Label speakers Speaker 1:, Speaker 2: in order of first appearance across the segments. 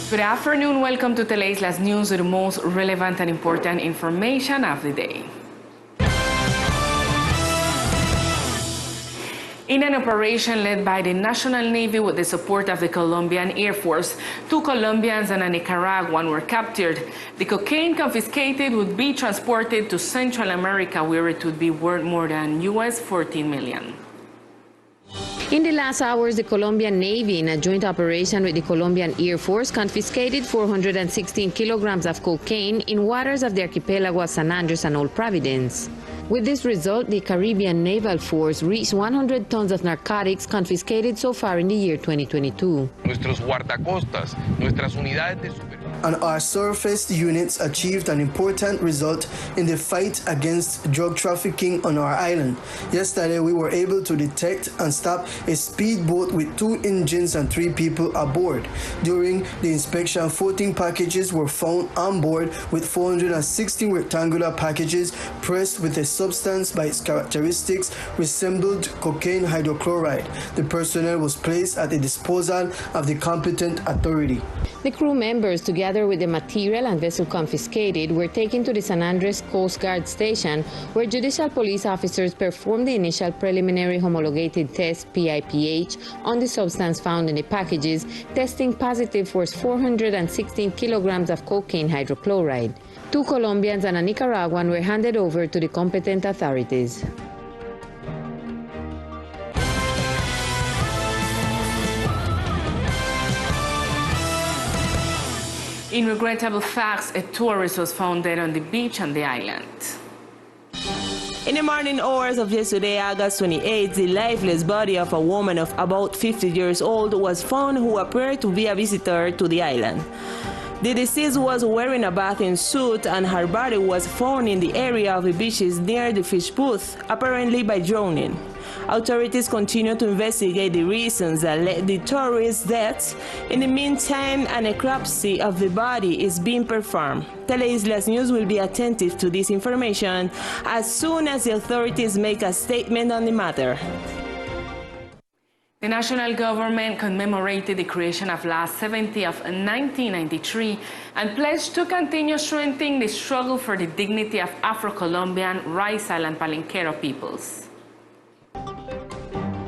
Speaker 1: Good afternoon. Welcome to Teleislas News with the most relevant and important information of the day. In an operation led by the National Navy with the support of the Colombian Air Force, 2 Colombians and a Nicaraguan were captured. The cocaine confiscated would be transported to Central America, where it would be worth more than US $14 million.
Speaker 2: In the last hours, the Colombian Navy, in a joint operation with the Colombian Air Force, confiscated 416 kilograms of cocaine in waters of the archipelago of San Andres and Old Providence. With this result, the Caribbean Naval Force reached 100 tons of narcotics confiscated so far in the year 2022.
Speaker 3: Nuestros guardacostas, nuestras unidades de
Speaker 4: and our surface units achieved an important result in the fight against drug trafficking on our island. Yesterday, we were able to detect and stop a speedboat with 2 engines and 3 people aboard. During the inspection, 14 packages were found on board, with 416 rectangular packages pressed with a substance by its characteristics resembled cocaine hydrochloride. The personnel was placed at the disposal of the competent authority.
Speaker 2: The crew members, together with the material and vessel confiscated, were taken to the San Andres Coast Guard Station, where judicial police officers performed the initial preliminary homologated test, PIPH, on the substance found in the packages, testing positive for 416 kilograms of cocaine hydrochloride. 2 Colombians and a Nicaraguan were handed over to the competent authorities.
Speaker 1: In regrettable facts, a tourist was found dead on the beach on the island.
Speaker 5: In the morning hours of yesterday, August 28, the lifeless body of a woman of about 50 years old was found, who appeared to be a visitor to the island. The deceased was wearing a bathing suit, and her body was found in the area of the beaches near the fish booth, apparently by drowning. Authorities continue to investigate the reasons that led the tourist's death. In the meantime, a necropsy of the body is being performed. Teleislas News will be attentive to this information as soon as the authorities make a statement on the matter.
Speaker 1: The national government commemorated the creation of LAS 70 of 1993 and pledged to continue strengthening the struggle for the dignity of Afro-Colombian, Raizal, and Palenquero peoples.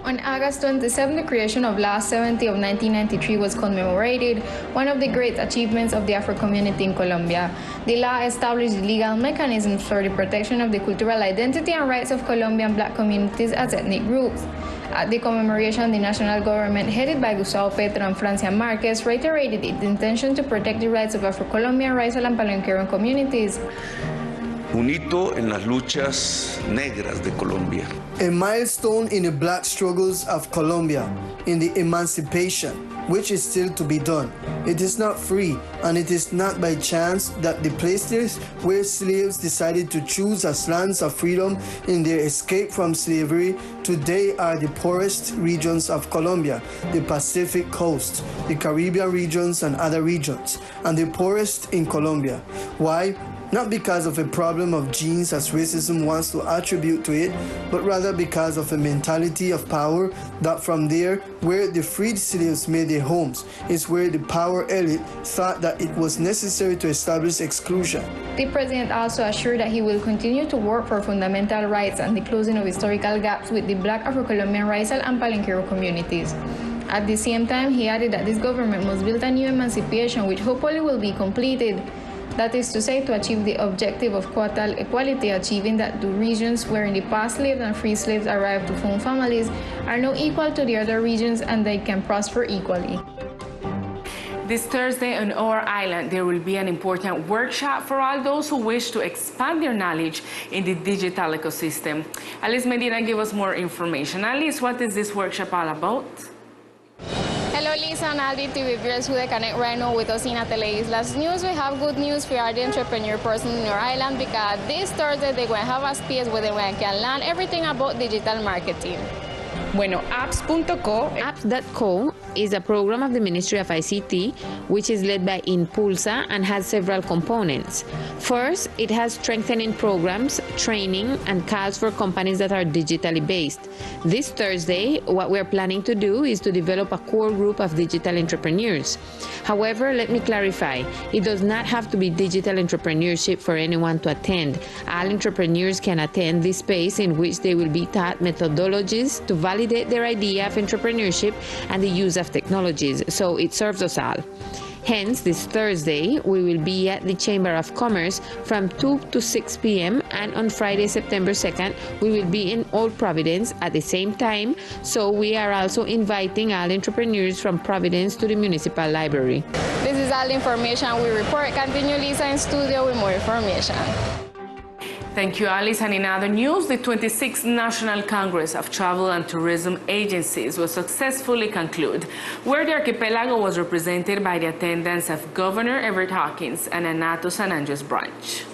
Speaker 6: On August 27, the creation of LAS 70 of 1993 was commemorated, one of the great achievements of the Afro community in Colombia. The law established legal mechanisms for the protection of the cultural identity and rights of Colombian Black communities as ethnic groups. At the commemoration, the national government, headed by Gustavo Petro and Francia Marquez, reiterated its intention to protect the rights of Afro-Colombian, Raizal, and Palenquero communities.
Speaker 7: Un hito en las luchas negras de Colombia.
Speaker 4: A milestone in the black struggles of Colombia, in the emancipation, which is still to be done. It is not free, and it is not by chance that the places where slaves decided to choose as lands of freedom in their escape from slavery today are the poorest regions of Colombia, the Pacific coast, the Caribbean regions and other regions, and the poorest in Colombia. Why? Not because of a problem of genes as racism wants to attribute to it, but rather because of a mentality of power that from there, where the freed slaves made their homes, is where the power elite thought that it was necessary to establish exclusion.
Speaker 6: The president also assured that he will continue to work for fundamental rights and the closing of historical gaps with the Black, Afro-Colombian, Raizal, and Palenquero communities. At the same time, he added that this government must build a new emancipation which hopefully will be completed. That is to say, to achieve the objective of quotal equality, achieving that the regions where in the past slaves and free slaves arrived to form families are now equal to the other regions and they can prosper equally.
Speaker 1: This Thursday on our island, there will be an important workshop for all those who wish to expand their knowledge in the digital ecosystem. Alice Medina gave us more information. Alice, what is this workshop all about?
Speaker 8: Hello, Lisa and Aldi TV viewers who they connect right now with us in Teleislas News. We have good news for the entrepreneur person in our island, because this Thursday they're going to have a space where they can learn everything about digital marketing.
Speaker 1: Bueno, apps.co.
Speaker 2: Apps.co is a program of the Ministry of ICT, which is led by Impulsa and has several components. First, it has strengthening programs, training, and calls for companies that are digitally based. This Thursday, what we're planning to do is to develop a core group of digital entrepreneurs. However, let me clarify, it does not have to be digital entrepreneurship for anyone to attend. All entrepreneurs can attend this space in which they will be taught methodologies to validate their idea of entrepreneurship and the use of technologies, so it serves us all. Hence, this Thursday, we will be at the Chamber of Commerce from 2 to 6 p.m. and on Friday, September 2nd, we will be in Old Providence at the same time, so we are also inviting all entrepreneurs from Providence to the Municipal Library.
Speaker 8: This is all the information we report. Continue Lisa in studio with more information.
Speaker 1: Thank you, Alice. And in other news, the 26th National Congress of Travel and Tourism Agencies was successfully concluded, where the archipelago was represented by the attendance of Governor Everett Hawkins and Anato San Andres branch.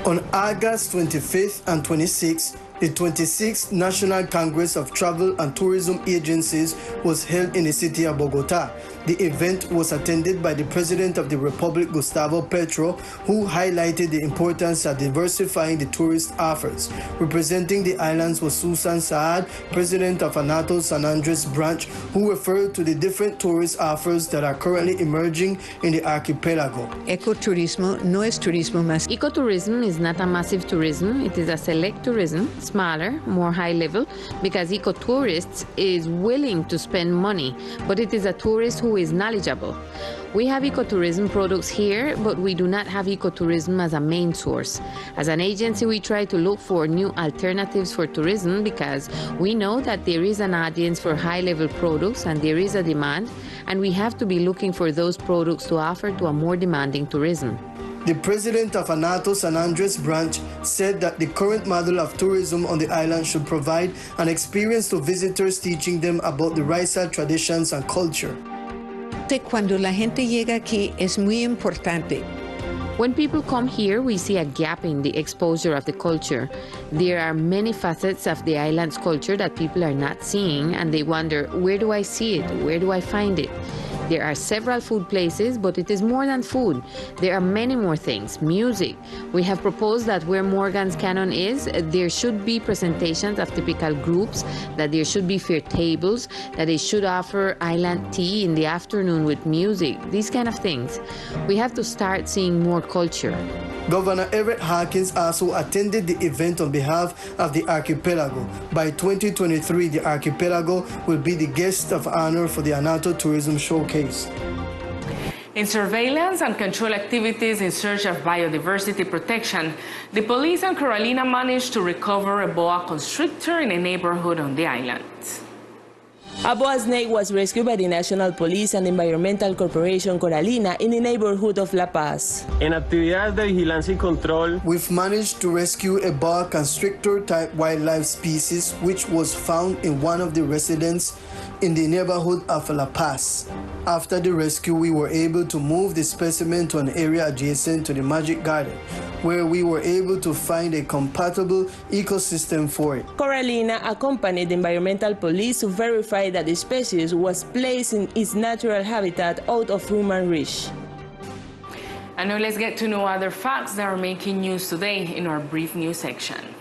Speaker 4: On August 25th and 26th, the 26th National Congress of Travel and Tourism Agencies was held in the city of Bogota. The event was attended by the President of the Republic, Gustavo Petro, who highlighted the importance of diversifying the tourist offers. Representing the islands was Susan Saad, President of Anato San Andres branch, who referred to the different tourist offers that are currently emerging in the archipelago.
Speaker 9: Ecoturismo no es turismo más.
Speaker 2: Ecotourism is not a massive tourism, it is a select tourism, smaller, more high level, because ecotourists is willing to spend money, but it is a tourist who is knowledgeable. We have ecotourism products here, but we do not have ecotourism as a main source. As an agency, we try to look for new alternatives for tourism because we know that there is an audience for high-level products and there is a demand, and we have to be looking for those products to offer to a more demanding tourism.
Speaker 4: The president of Anato San Andres branch said that the current model of tourism on the island should provide an experience to visitors, teaching them about the racial traditions and culture.
Speaker 9: Cuando la gente llega aquí es muy importante.
Speaker 2: When people come here, we see a gap in the exposure of the culture. There are many facets of the island's culture that people are not seeing, and they wonder, where do I see it? Where do I find it? There are several food places, but it is more than food. There are many more things. Music. We have proposed that where Morgan's Cannon is, there should be presentations of typical groups, that there should be fair tables, that they should offer island tea in the afternoon with music, these kind of things. We have to start seeing more culture.
Speaker 4: Governor Everett Hawkins also attended the event on behalf of the archipelago. By 2023, the archipelago will be the guest of honor for the Anato Tourism Showcase.
Speaker 1: In surveillance and control activities in search of biodiversity protection, the police and Carolina managed to recover a boa constrictor in a neighborhood on the island.
Speaker 5: A boa snake was rescued by the National Police and Environmental Corporation Coralina in the neighborhood of La Paz.
Speaker 10: En actividades de vigilancia y control,
Speaker 4: we've managed to rescue a boa constrictor type wildlife species which was found in one of the residences in the neighborhood of La Paz. After the rescue, we were able to move the specimen to an area adjacent to the Magic Garden, where we were able to find a compatible ecosystem for it.
Speaker 5: Coralina accompanied the environmental police to verify that the species was placed in its natural habitat out of human reach.
Speaker 1: And now let's get to know other facts that are making news today in our brief news section.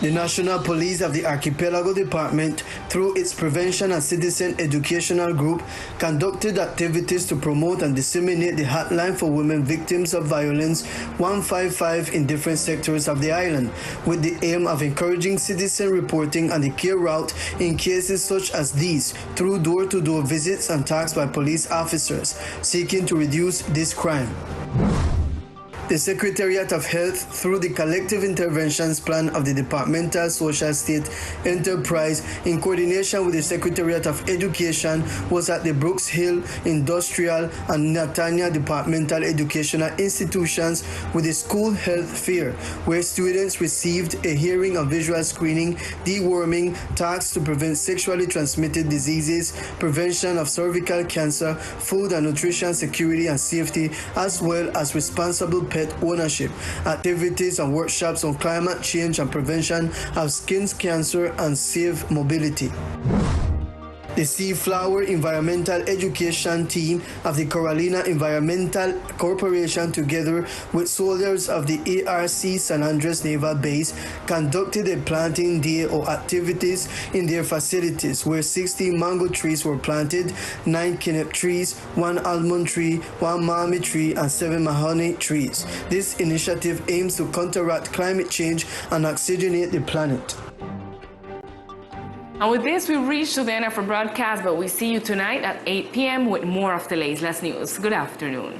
Speaker 4: The National Police of the Archipelago Department, through its Prevention and Citizen Educational Group, conducted activities to promote and disseminate the hotline for women victims of violence 155 in different sectors of the island, with the aim of encouraging citizen reporting and the care route in cases such as these through door-to-door visits and talks by police officers seeking to reduce this crime. The Secretariat of Health, through the collective interventions plan of the Departmental Social State Enterprise, in coordination with the Secretariat of Education, was at the Brooks Hill Industrial and Natania Departmental Educational Institutions with a school health fair, where students received a hearing and visual screening, deworming, tasks to prevent sexually transmitted diseases, prevention of cervical cancer, food and nutrition security and safety, as well as responsible pet ownership, activities and workshops on climate change and prevention of skin cancer and safe mobility. The Seaflower Environmental Education Team of the Carolina Environmental Corporation, together with soldiers of the ARC San Andres Naval Base, conducted a planting day or activities in their facilities, where 60 mango trees were planted, 9 kenep trees, 1 almond tree, 1 malmi tree, and 7 mahogany trees. This initiative aims to counteract climate change and oxygenate the planet.
Speaker 1: And with this, we reach to the end of our broadcast, but we see you tonight at 8 p.m. with more of Teleislas News. Good afternoon.